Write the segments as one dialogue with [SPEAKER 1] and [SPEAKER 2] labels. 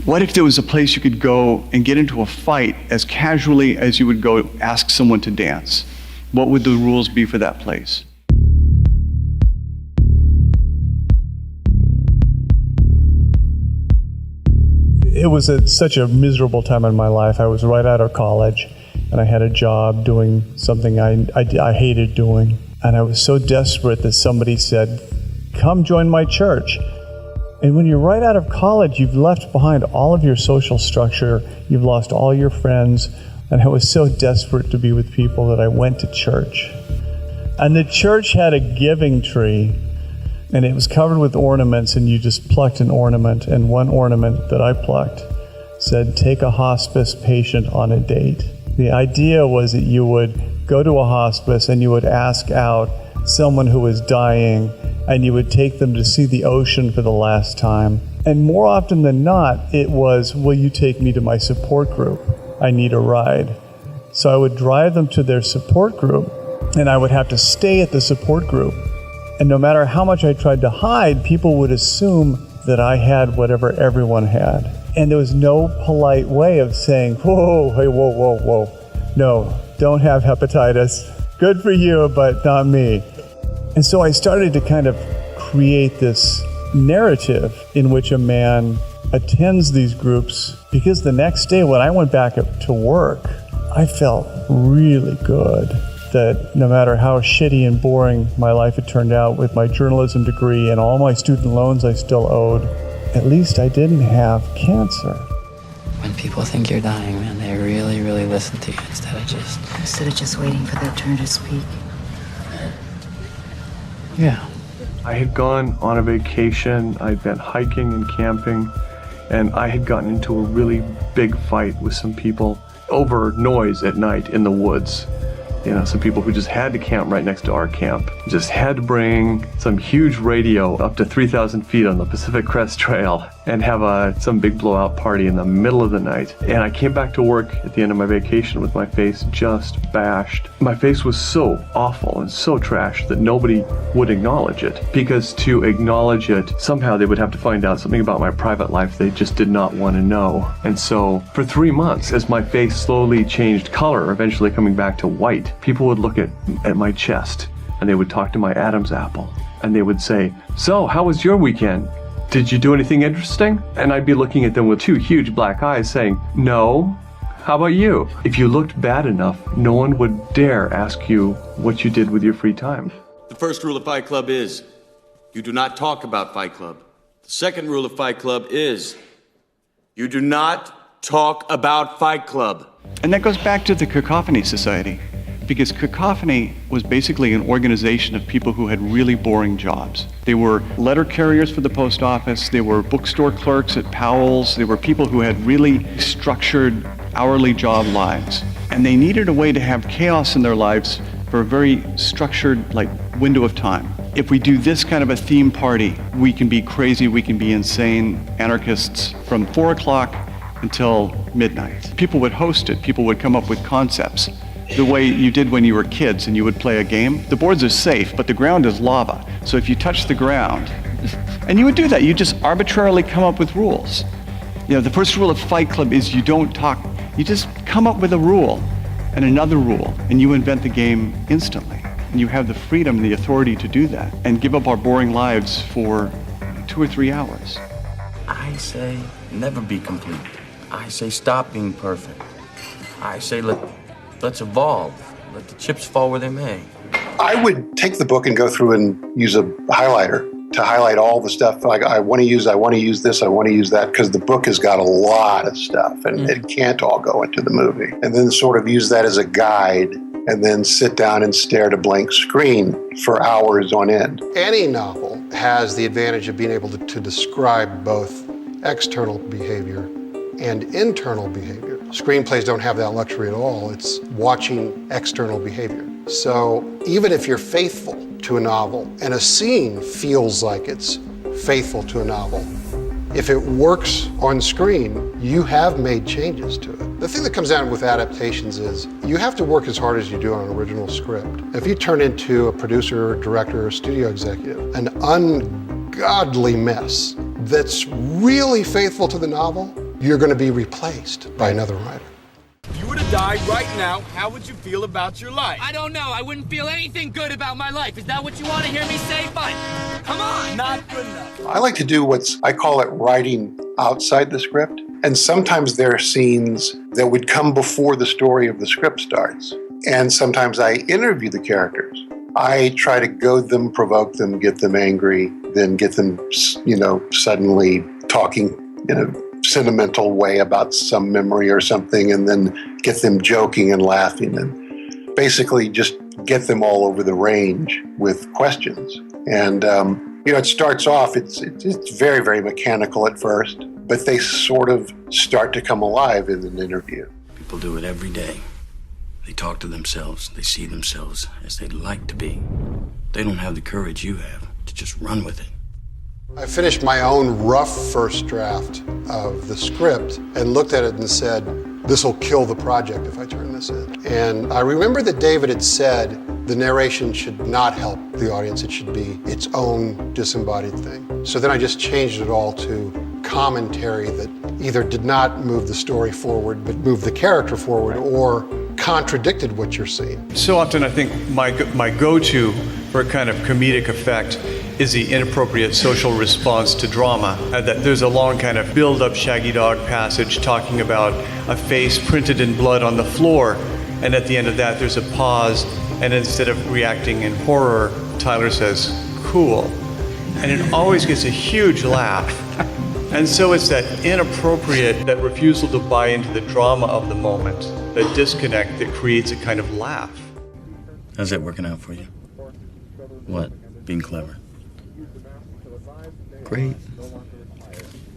[SPEAKER 1] What if there was a place you could go and get into a fight as casually as you would go ask someone to dance? What would the rules be for that place?
[SPEAKER 2] It was such a miserable time in my life. I was right out of college, and I had a job doing something I hated doing. And I was so desperate that somebody said, "Come join my church." And when you're right out of college, you've left behind all of your social structure, you've lost all your friends, and I was so desperate to be with people that I went to church. And the church had a giving tree, and it was covered with ornaments, and you just plucked an ornament, and one ornament that I plucked said, "Take a hospice patient on a date." The idea was that you would go to a hospice and you would ask out someone who was dying, and you would take them to see the ocean for the last time. And more often than not, it was, "Will you take me to my support group? I need a ride." So I would drive them to their support group, and I would have to stay at the support group. And no matter how much I tried to hide, people would assume that I had whatever everyone had. And there was no polite way of saying, "Whoa, hey, whoa. No, don't have hepatitis. Good for you, but not me." And so I started to kind of create this narrative in which a man attends these groups, because the next day when I went back to work, I felt really good that no matter how shitty and boring my life had turned out with my journalism degree and all my student loans I still owed, at least I didn't have cancer.
[SPEAKER 3] When people think you're dying, man, they really, really listen to you instead of just
[SPEAKER 4] waiting for their turn to speak.
[SPEAKER 3] Yeah.
[SPEAKER 5] I had gone on a vacation, I'd been hiking and camping, and I had gotten into a really big fight with some people over noise at night in the woods. You know, some people who just had to camp right next to our camp, just had to bring some huge radio up to 3,000 feet on the Pacific Crest Trail and have some big blowout party in the middle of the night. And I came back to work at the end of my vacation with my face just bashed. My face was so awful and so trashed that nobody would acknowledge it, because to acknowledge it, somehow they would have to find out something about my private life they just did not want to know. And so for 3 months, as my face slowly changed color, eventually coming back to white, people would look at my chest, and they would talk to my Adam's apple, and they would say, "So, how was your weekend? Did you do anything interesting?" And I'd be looking at them with 2 huge black eyes saying, "No. How about you?" If you looked bad enough, no one would dare ask you what you did with your free time.
[SPEAKER 6] The first rule of Fight Club is, you do not talk about Fight Club. The second rule of Fight Club is, you do not talk about Fight Club.
[SPEAKER 1] And that goes back to the Cacophony Society, because Cacophony was basically an organization of people who had really boring jobs. They were letter carriers for the post office, they were bookstore clerks at Powell's, they were people who had really structured hourly job lives. And they needed a way to have chaos in their lives for a very structured window of time. If we do this kind of a theme party, we can be crazy, we can be insane anarchists from 4 o'clock until midnight. People would host it, people would come up with concepts. The way you did when you were kids and you would play a game. The boards are safe, but the ground is lava. So if you touch the ground, and you would do that, you just arbitrarily come up with rules. You know, the first rule of Fight Club is you don't talk, you just come up with a rule and another rule, and you invent the game instantly. And you have the freedom, the authority to do that, and give up our boring lives for 2 or 3 hours.
[SPEAKER 7] I say never be complete. I say stop being perfect. I say let's evolve. Let the chips fall where they may.
[SPEAKER 8] I would take the book and go through and use a highlighter to highlight all the stuff like I want to use this, I want to use that, because the book has got a lot of stuff and it can't all go into the movie. And then sort of use that as a guide and then sit down and stare at a blank screen for hours on end. Any novel has the advantage of being able to describe both external behavior and internal behavior. Screenplays don't have that luxury at all. It's watching external behavior. So even if you're faithful to a novel and a scene feels like it's faithful to a novel, if it works on screen, you have made changes to it. The thing that comes down with adaptations is you have to work as hard as you do on an original script. If you turn into a producer, director, or studio executive an ungodly mess that's really faithful to the novel,
[SPEAKER 4] you're going to be replaced by another writer.
[SPEAKER 9] If you were to die right now, how would you feel about your life?
[SPEAKER 10] I don't know. I wouldn't feel anything good about my life. Is that what you want to hear me say? Fine. Come on.
[SPEAKER 9] Not good enough.
[SPEAKER 8] I like to do I call it writing outside the script. And sometimes there are scenes that would come before the story of the script starts. And sometimes I interview the characters. I try to goad them, provoke them, get them angry, then get them, suddenly talking in a sentimental way about some memory or something, and then get them joking and laughing, and basically just get them all over the range with questions. And, it starts off, it's very, very mechanical at first, but they sort of start to come alive in an interview.
[SPEAKER 7] People do it every day. They talk to themselves. They see themselves as they'd like to be. They don't have the courage you have to just run with it.
[SPEAKER 4] I finished my own rough first draft of the script and looked at it and said, this will kill the project if I turn this in. And I remember that David had said the narration should not help the audience. It should be its own disembodied thing. So then I just changed it all to commentary that either did not move the story forward, but moved the character forward, or contradicted what you're seeing.
[SPEAKER 1] So often I think my go-to for a kind of comedic effect is the inappropriate social response to drama. That there's a long kind of build-up Shaggy Dog passage talking about a face printed in blood on the floor, and at the end of that there's a pause, and instead of reacting in horror, Tyler says, "Cool." And it always gets a huge laugh. And so it's that inappropriate, that refusal to buy into the drama of the moment, that disconnect that creates a kind of laugh.
[SPEAKER 7] How's that working out for you? What? Being clever? Great.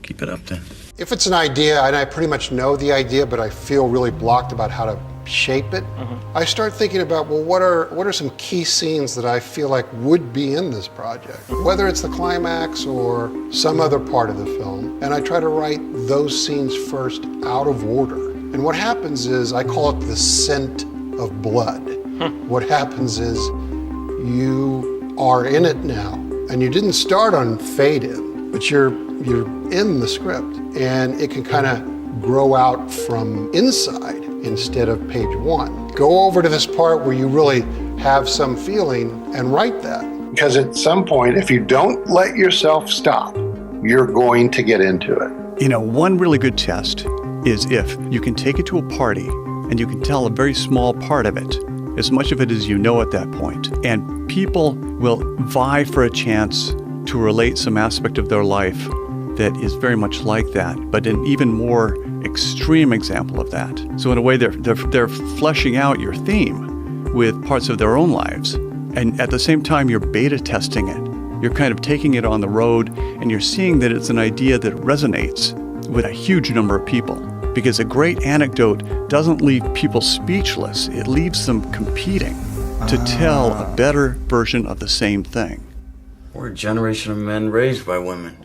[SPEAKER 7] Keep it up then.
[SPEAKER 4] If it's an idea, and I pretty much know the idea, but I feel really blocked about how to shape it, I start thinking about, well, what are some key scenes that I feel like would be in this project? Whether it's the climax or some other part of the film, and I try to write those scenes first out of order. And what happens is, I call it the scent of blood. What happens is, you are in it now, and you didn't start on fade in, but you're in the script, and it can kind of grow out from inside instead of page one. Go over to this part where you really have some feeling and write that.
[SPEAKER 8] Because at some point, if you don't let yourself stop, you're going to get into it.
[SPEAKER 1] One really good test is if you can take it to a party and you can tell a very small part of it, as much of it as you know at that point, and people will vie for a chance to relate some aspect of their life that is very much like that, but an even more extreme example of that. So in a way, they're fleshing out your theme with parts of their own lives, and at the same time, you're beta testing it. You're kind of taking it on the road, and you're seeing that it's an idea that resonates with a huge number of people. Because a great anecdote doesn't leave people speechless, it leaves them competing to tell a better version of the same thing.
[SPEAKER 7] We're a generation of men raised by women.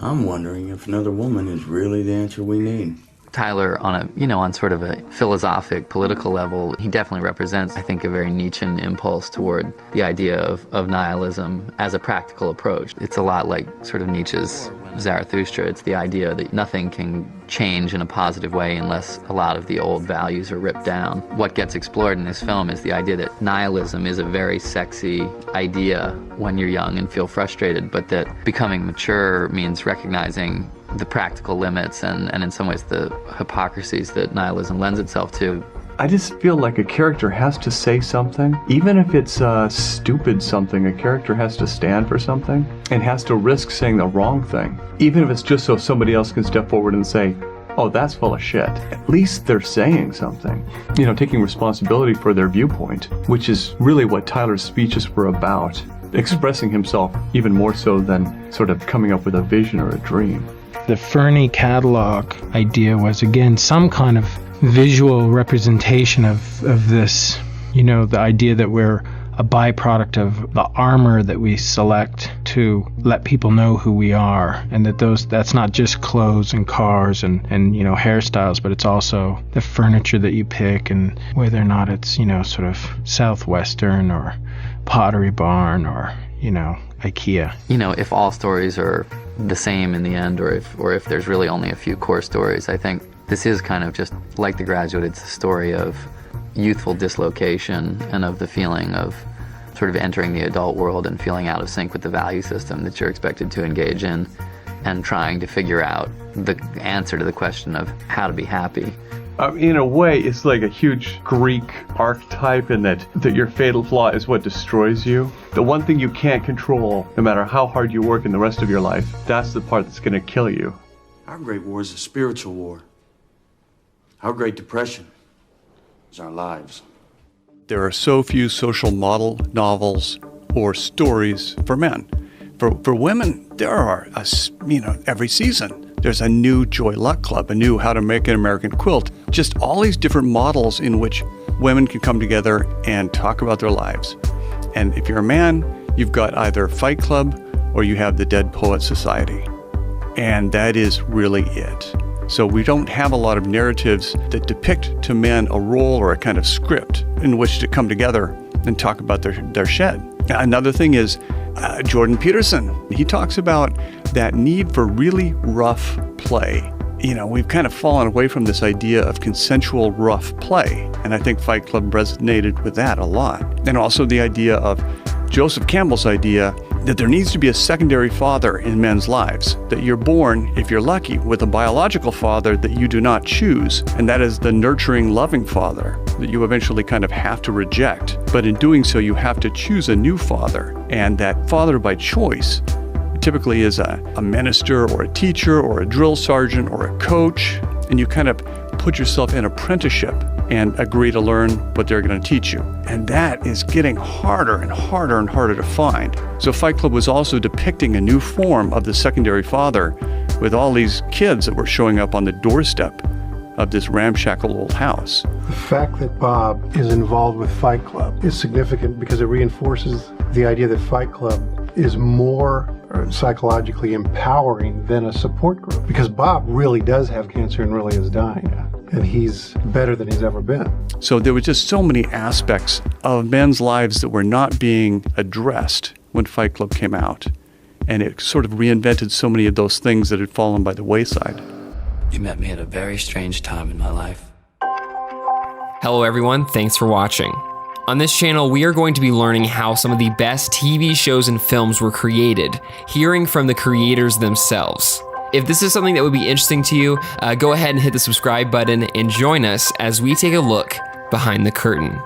[SPEAKER 7] I'm wondering if another woman is really the answer we need.
[SPEAKER 3] Tyler, on sort of a philosophic, political level, he definitely represents, I think, a very Nietzschean impulse toward the idea of nihilism as a practical approach. It's a lot like sort of Nietzsche's Zarathustra. It's the idea that nothing can change in a positive way unless a lot of the old values are ripped down. What gets explored in this film is the idea that nihilism is a very sexy idea when you're young and feel frustrated, but that becoming mature means recognizing the practical limits and in some ways the hypocrisies that nihilism lends itself to.
[SPEAKER 5] I just feel like a character has to say something. Even if it's stupid something, a character has to stand for something and has to risk saying the wrong thing. Even if it's just so somebody else can step forward and say, oh, that's full of shit. At least they're saying something. Taking responsibility for their viewpoint, which is really what Tyler's speeches were about. Expressing himself even more so than sort of coming up with a vision or a dream.
[SPEAKER 11] The Fernie catalog idea was, again, some kind of visual representation of this, the idea that we're a byproduct of the armor that we select to let people know who we are, and that's not just clothes and cars and hairstyles, but it's also the furniture that you pick, and whether or not it's sort of Southwestern or Pottery Barn or IKEA.
[SPEAKER 3] You know, if all stories are the same in the end, or if there's really only a few core stories, I think this is kind of just like The Graduate. It's a story of youthful dislocation and of the feeling of sort of entering the adult world and feeling out of sync with the value system that you're expected to engage in, and trying to figure out the answer to the question of how to be happy.
[SPEAKER 5] In a way, it's like a huge Greek archetype in that your fatal flaw is what destroys you. The one thing you can't control, no matter how hard you work in the rest of your life, that's the part that's going to kill you.
[SPEAKER 7] Our great war is a spiritual war. Our great depression is our lives.
[SPEAKER 1] There are so few social model novels or stories for men. For women, there are, every season. There's a new Joy Luck Club, a new How to Make an American Quilt, just all these different models in which women can come together and talk about their lives. And if you're a man, you've got either Fight Club or you have the Dead Poet Society. And that is really it. So we don't have a lot of narratives that depict to men a role or a kind of script in which to come together and talk about their shed. Another thing is Jordan Peterson. He talks about that need for really rough play. You know, we've kind of fallen away from this idea of consensual rough play, and I think Fight Club resonated with that a lot. And also the idea of Joseph Campbell's idea that there needs to be a secondary father in men's lives, that you're born, if you're lucky, with a biological father that you do not choose, and that is the nurturing, loving father that you eventually kind of have to reject. But in doing so, you have to choose a new father, and that father by choice typically is a minister or a teacher or a drill sergeant or a coach, and you kind of put yourself in apprenticeship and agree to learn what they're going to teach you. And that is getting harder and harder and harder to find. So Fight Club was also depicting a new form of the secondary father with all these kids that were showing up on the doorstep of this ramshackle old house.
[SPEAKER 12] The fact that Bob is involved with Fight Club is significant because it reinforces the idea that Fight Club is more psychologically empowering than a support group. Because Bob really does have cancer and really is dying. And he's better than he's ever been.
[SPEAKER 1] So there were just so many aspects of men's lives that were not being addressed when Fight Club came out. And it sort of reinvented so many of those things that had fallen by the wayside.
[SPEAKER 13] You met me at a very strange time in my life.
[SPEAKER 14] Hello everyone, thanks for watching. On this channel, we are going to be learning how some of the best TV shows and films were created, hearing from the creators themselves. If this is something that would be interesting to you, go ahead and hit the subscribe button and join us as we take a look behind the curtain.